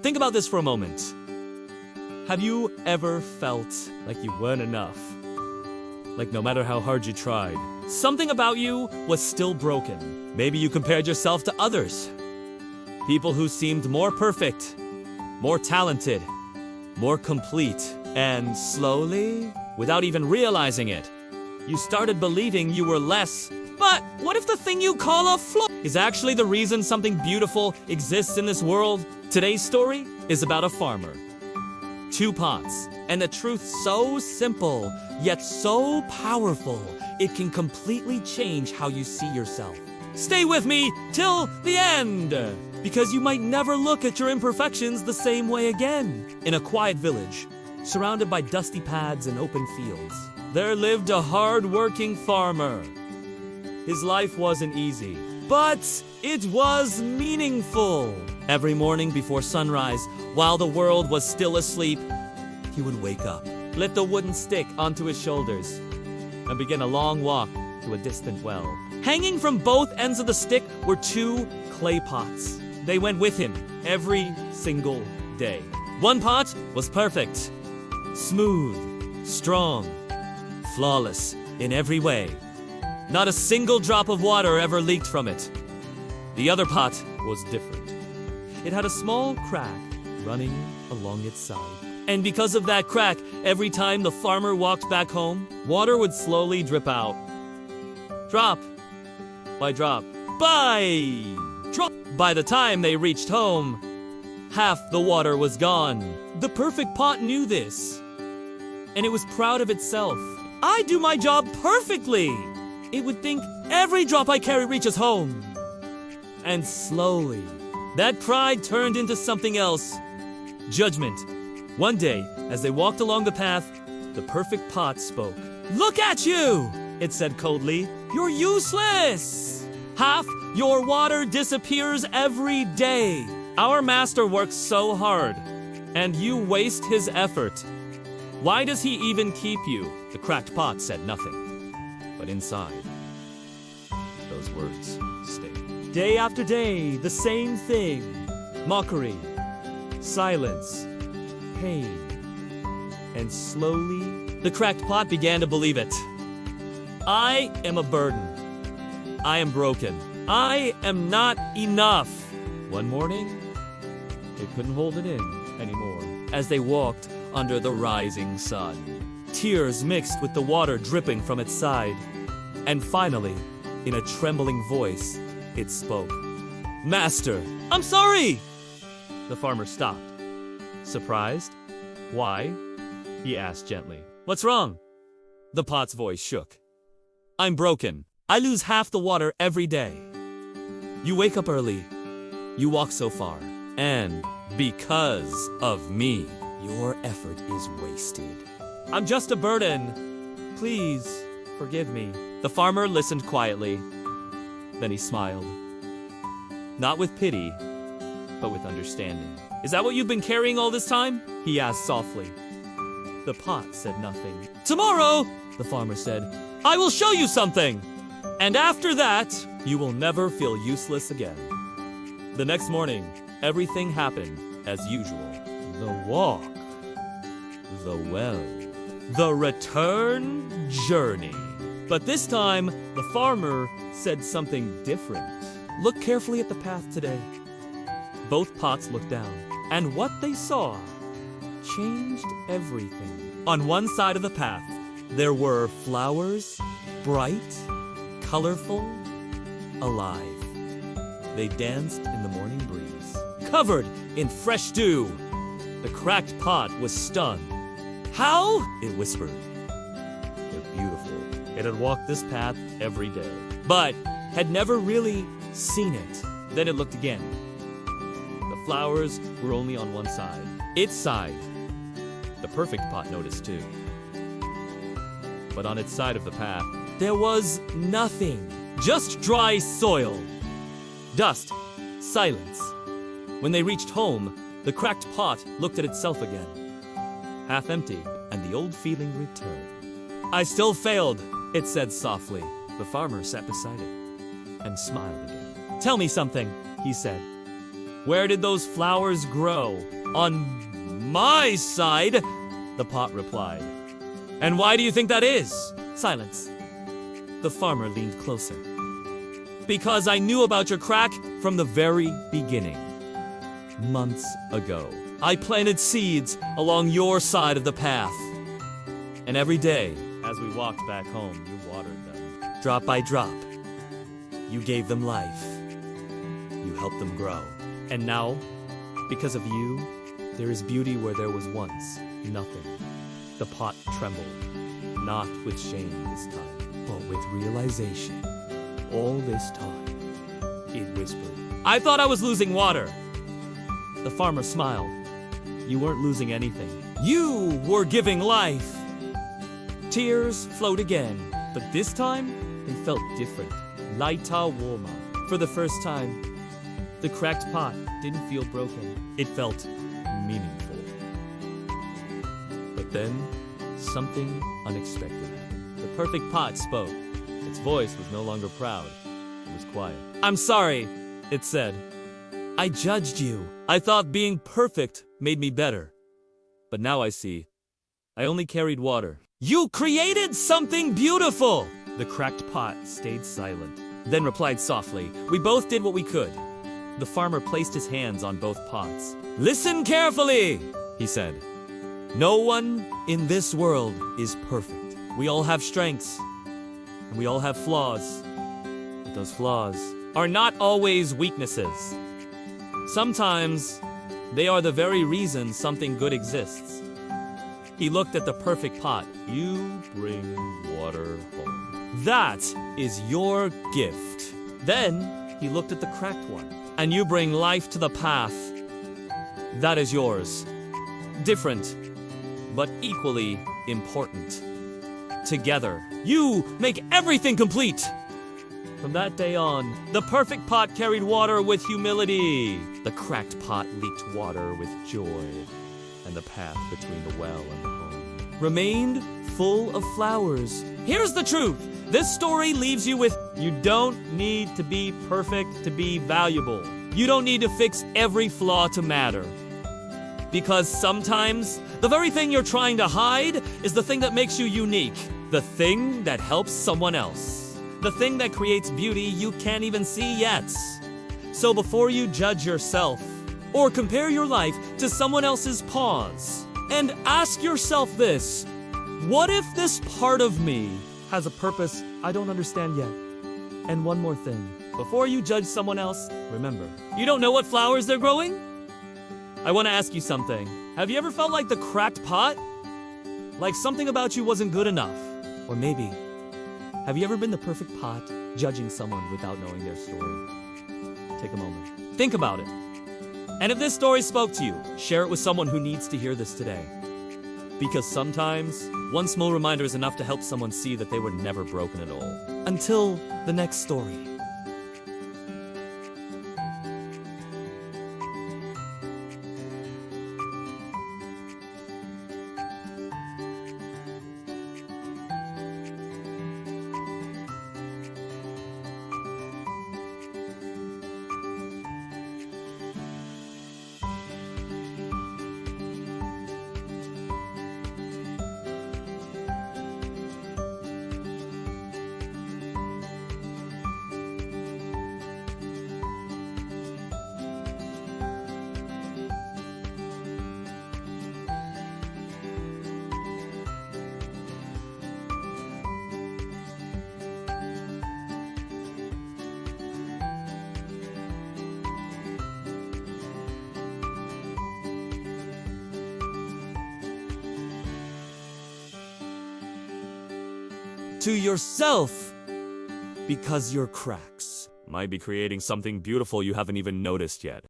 Think about this for a moment. Have you ever felt like you weren't enough? Like no matter how hard you tried, something about you was still broken. Maybe you compared yourself to others. People who seemed more perfect, more talented, more complete. And slowly, without even realizing it, you started believing you were less. But what if the thing you call a flaw is actually the reason something beautiful exists in this world? Today's story is about a farmer. 2 pots, and a truth so simple, yet so powerful, it can completely change how you see yourself. Stay with me till the end, because you might never look at your imperfections the same way again. In a quiet village, surrounded by dusty paths and open fields, there lived a hard-working farmer. His life wasn't easy, but it was meaningful. Every morning before sunrise, while the world was still asleep, he would wake up, lift a wooden stick onto his shoulders, and begin a long walk to a distant well. Hanging from both ends of the stick were 2 clay pots. They went with him every single day. One pot was perfect, smooth, strong, flawless in every way. Not a single drop of water ever leaked from it. The other pot was different. It had a small crack running along its side. And because of that crack, every time the farmer walked back home, water would slowly drip out. Drop by drop by drop. By the time they reached home, half the water was gone. The perfect pot knew this, and it was proud of itself. I do my job perfectly. It would think every drop I carry reaches home. And slowly, that pride turned into something else. Judgment. One day, as they walked along the path, the perfect pot spoke. "Look at you!" it said coldly. "You're useless! Half your water disappears every day. Our master works so hard, and you waste his effort. Why does he even keep you?" The cracked pot said nothing, but inside, those words stayed. Day after day, the same thing. Mockery, silence, pain. And slowly, the cracked pot began to believe it. I am a burden. I am broken. I am not enough. One morning, they couldn't hold it in anymore as they walked under the rising sun. Tears mixed with the water dripping from its side. And finally, in a trembling voice, it spoke. "Master, I'm sorry!" The farmer stopped. Surprised? "Why?" he asked gently. "What's wrong?" The pot's voice shook. "I'm broken. I lose half the water every day. You wake up early. You walk so far. And because of me, your effort is wasted. I'm just a burden. Please, forgive me." The farmer listened quietly. Then he smiled. Not with pity, but with understanding. "Is that what you've been carrying all this time?" he asked softly. The pot said nothing. "Tomorrow," the farmer said, "I will show you something. And after that, you will never feel useless again." The next morning, everything happened as usual. The walk, the well, the return journey. But this time, the farmer said something different. "Look carefully at the path today." Both pots looked down, and what they saw changed everything. On one side of the path, there were flowers, bright, colorful, alive. They danced in the morning breeze, covered in fresh dew. The cracked pot was stunned. "How?" it whispered. "They're beautiful." It had walked this path every day, but had never really seen it. Then it looked again. The flowers were only on one side. Its side. The perfect pot noticed too. But on its side of the path, there was nothing. Just dry soil. Dust. Silence. When they reached home, the cracked pot looked at itself again. Half empty, and the old feeling returned. "I still failed," it said softly. The farmer sat beside it and smiled again. "Tell me something," he said. Where did those flowers grow? On my side, the pot replied. And why do you think that is? Silence. The farmer leaned closer. Because I knew about your crack from the very beginning. Months ago, I planted seeds along your side of the path. And every day, as we walked back home, you watered them. Drop by drop. You gave them life. You helped them grow. And now, because of you, there is beauty where there was once nothing. The pot trembled, not with shame this time, but with realization. All this time, it whispered, I thought I was losing water. The farmer smiled. You weren't losing anything. You were giving life. Tears flowed again, but this time, they felt different. Lighter, warmer. For the first time, the cracked pot didn't feel broken. It felt meaningful. But then, something unexpected happened. The perfect pot spoke. Its voice was no longer proud. It was quiet. I'm sorry, it said. I judged you. I thought being perfect made me better. But now I see. I only carried water. You created something beautiful! The cracked pot stayed silent, then replied softly, we both did what we could. The farmer placed his hands on both pots. Listen carefully, he said. No one in this world is perfect. We all have strengths, and we all have flaws. But those flaws are not always weaknesses. Sometimes, they are the very reason something good exists. He looked at the perfect pot. You bring water home. That is your gift. Then, he looked at the cracked one. And you bring life to the path. That is yours. Different, but equally important. Together, you make everything complete. From that day on, the perfect pot carried water with humility. The cracked pot leaked water with joy. And the path between the well and the home remained full of flowers. Here's the truth. This story leaves you with, you don't need to be perfect to be valuable. You don't need to fix every flaw to matter. Because sometimes, the very thing you're trying to hide is the thing that makes you unique. The thing that helps someone else. The thing that creates beauty you can't even see yet. So before you judge yourself, or compare your life to someone else's pause, and ask yourself this, what if this part of me has a purpose I don't understand yet? And one more thing, before you judge someone else, remember, you don't know what flowers they're growing? I want to ask you something. Have you ever felt like the cracked pot? Like something about you wasn't good enough? Or maybe, have you ever been the perfect pot, judging someone without knowing their story? Take a moment. Think about it. And if this story spoke to you, share it with someone who needs to hear this today. Because sometimes, one small reminder is enough to help someone see that they were never broken at all. Until the next story. To yourself, because your cracks might be creating something beautiful you haven't even noticed yet.